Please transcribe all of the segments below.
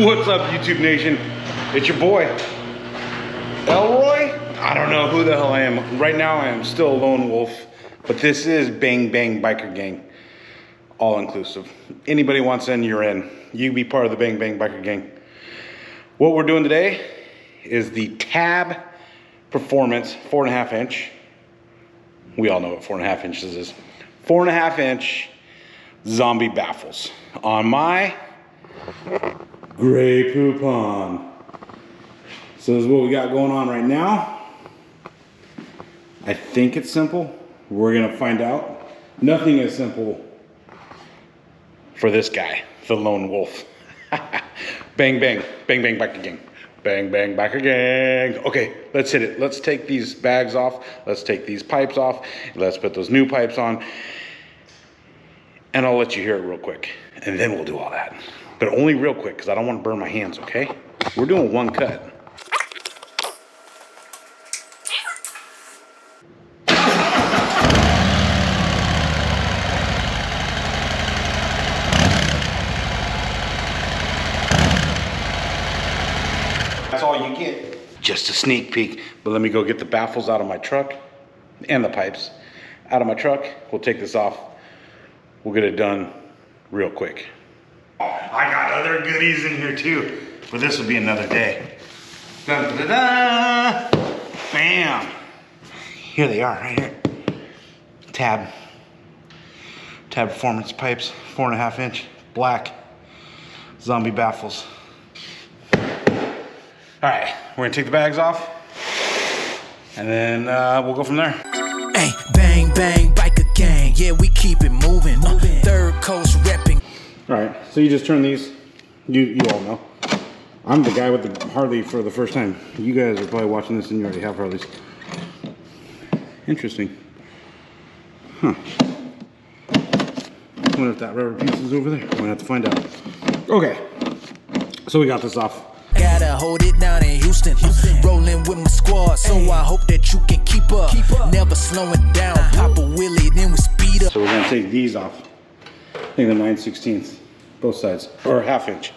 What's up, YouTube Nation? It's your boy, Elroy. I don't know who the hell I am. Right now, I am still a lone wolf, but this is Bang Bang Biker Gang, all inclusive. Anybody wants in, you're in. You be part of the Bang Bang Biker Gang. What we're doing today is the Tab Performance 4.5 inch. We all know what 4.5 inches is. 4.5 inch zombie baffles on my gray poupon. So this is what we got going on right now. I think it's simple. We're gonna find out. Nothing is simple for this guy, the lone wolf. Bang, bang, bang, bang, biker gang. Bang, bang, biker gang. Okay, let's hit it. Let's take these bags off. Let's take these pipes off. Let's put those new pipes on. And I'll let you hear it real quick. And then we'll do all that. But only real quick, because I don't want to burn my hands, okay? We're doing one cut. That's all you get. Just a sneak peek. But let me go get the baffles out of my truck and the pipes out of my truck. We'll take this off. We'll get it done real quick. Oh, I got other goodies in here too, but this will be another day. Dun, da, da, da. Bam. Here they are, right here. Tab Performance pipes, 4.5 inch, black, zombie baffles. All right, we're gonna take the bags off, and then we'll go from there. Hey, bang, bang, biker gang, yeah, we keep it moving. Third coast repping. All right, so you just turn these, you all know. I'm the guy with the Harley for the first time. You guys are probably watching this and you already have Harleys. Interesting. Huh. I wonder if that rubber piece is over there. We're gonna have to find out. Okay, so we got this off. Gotta hold it down in Houston. Rolling with my squad, so I hope that you can keep up. Never slowing down, pop a wheelie, then we speed up. So we're gonna take these off. I think the 9/16, both sides, or 1/2 inch.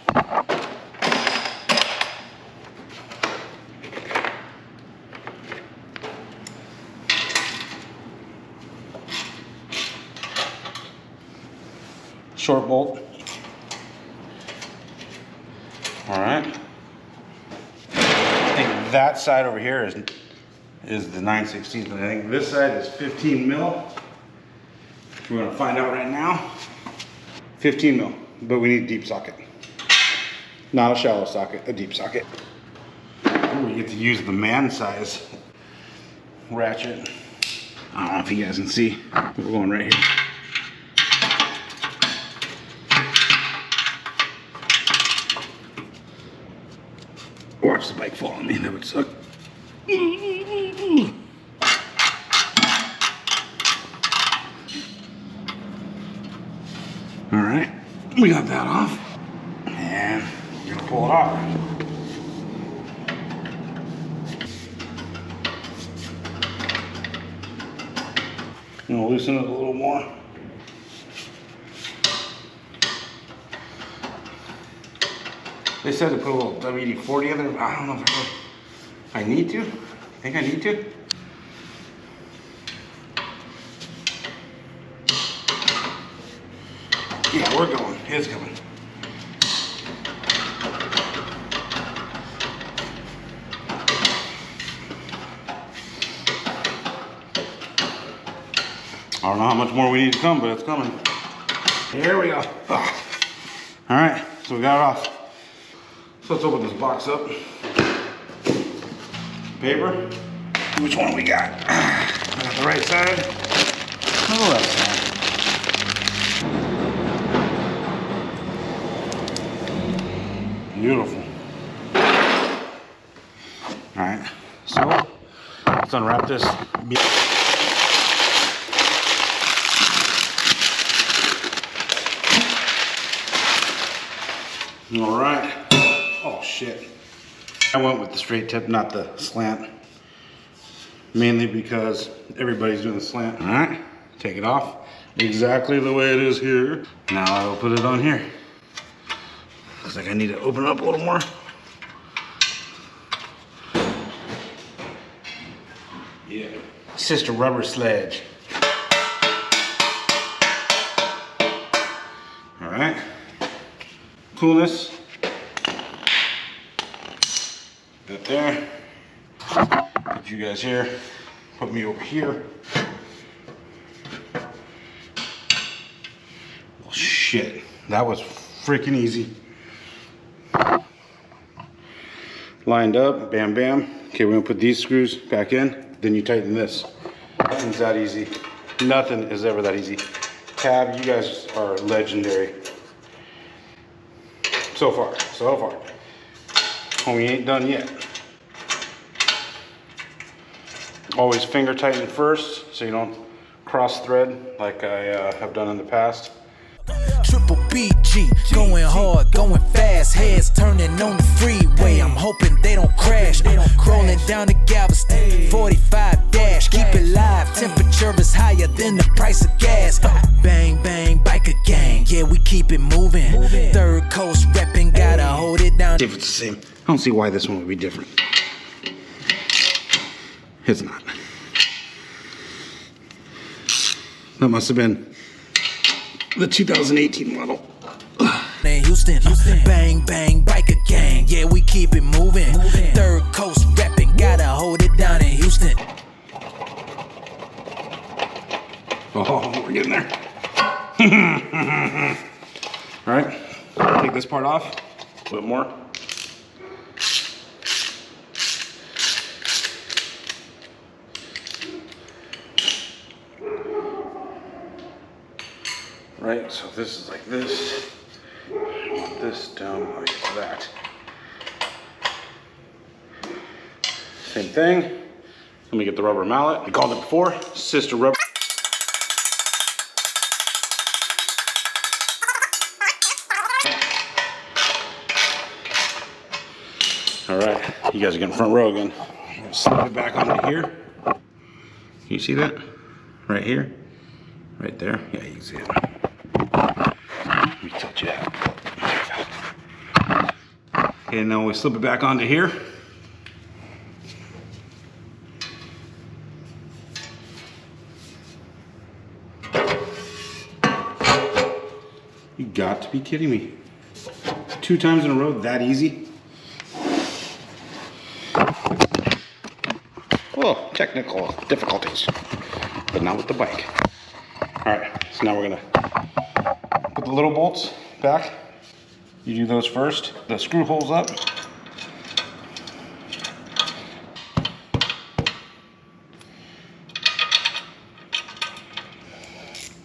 Short bolt. All right. I think that side over here is the 9/16, but I think this side is 15 mil. We're gonna find out right now. 15 mil, but we need a deep socket. Not a shallow socket, a deep socket. Ooh, we get to use the man size ratchet. I don't know if you guys can see. We're going right here. Watch the bike fall on me, that would suck. All right, we got that off. And we're gonna pull it off. I'm gonna loosen it a little more. They said to put a little WD-40 in there. I don't know if I need to. I think I need to. Yeah, we're going. It's coming. I don't know how much more we need to come, but it's coming. Here we go. All right, so we got it off. So let's open this box up. Paper. Which one we got? We got the right side. The left side. Beautiful. All right. So let's unwrap this. All right. Oh shit. I went with the straight tip, not the slant. Mainly because everybody's doing the slant. All right, take it off exactly the way it is here. Now I will put it on here. Looks like I need to open it up a little more. Yeah. Sister rubber sledge. All right. Coolness. That there. Put you guys here. Put me over here. Well, shit. That was freaking easy. Lined up, bam, bam. Okay, we're gonna put these screws back in, then you tighten this. Nothing's that easy. Nothing is ever that easy. Tab, you guys are legendary. So far. Homie ain't done yet. Always finger tighten first, so you don't cross thread like I have done in the past. Triple BG, going hard, going fast, heads turning on the freeway. I'm hoping they don't crash. Rolling down the Galveston, 45 dash, keep it live. Temperature is higher than the price of gas. Bang bang, biker gang, yeah we keep it moving. Third Coast repping, gotta hold it down. If it's the same, I don't see why this one would be different. It's not. That must have been the 2018 model. In Houston, bang bang, biker gang, yeah we keep it moving. Third Coast repping, gotta hold it down in Houston. Oh, we're getting there. All right, take this part off, a bit more. Right, so this is like this. I want this down like that. Same thing. Let me get the rubber mallet. I called it before, sister rubber. All right, you guys are getting front row again. I'm gonna slip it back onto here. Can you see that? Right here, right there. Yeah, you can see it. Let me tilt you out. Okay, now we slip it back onto here. You got to be kidding me. 2 times in a row, that easy? Well, technical difficulties, but not with the bike. All right, so now we're gonna put the little bolts back. You do those first. The screw holes up.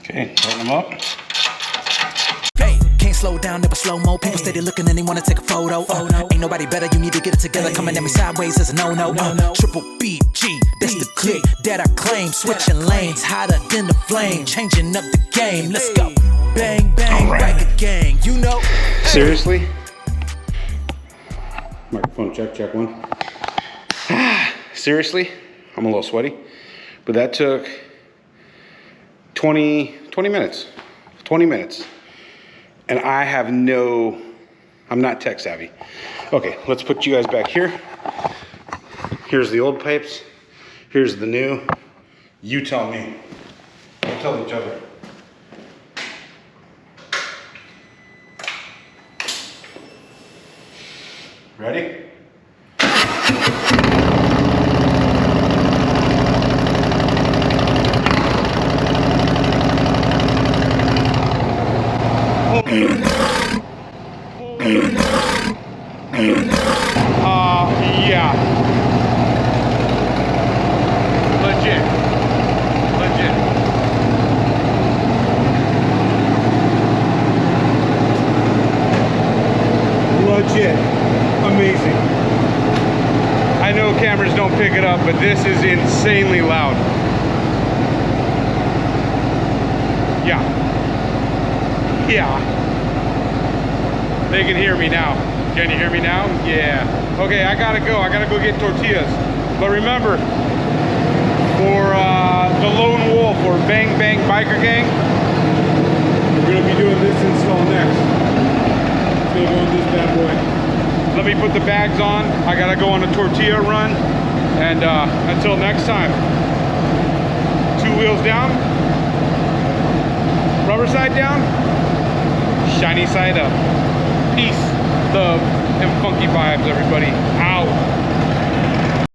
Okay, tighten them up. Hey, can't slow down, never slow mo. People steady looking and they wanna take a photo. Ain't nobody better, you need to get it together. Coming at me sideways is a no-no. Triple BG, that's the click that I claim. Switching lanes, hotter than the flame. Changing up the game, let's go. Bang, bang, biker gang, you know. Seriously? Microphone check, check 1. Seriously? I'm a little sweaty. But that took 20 minutes. 20 minutes. And I have I'm not tech savvy. Okay, let's put you guys back here. Here's the old pipes. Here's the new. You tell me. We'll tell each other. Ready? Yeah. Legit. Amazing. I know cameras don't pick it up, but this is insanely loud. Yeah. They can hear me now. Can you hear me now? Yeah. Okay, I gotta go get tortillas. But remember, for the lone wolf or Bang Bang Biker Gang, we're gonna be doing this install next. big on this bad boy. Let me put the bags on. I gotta go on a tortilla run. And until next time, 2 wheels down, rubber side down, shiny side up. Peace, love, and funky vibes, everybody. Out.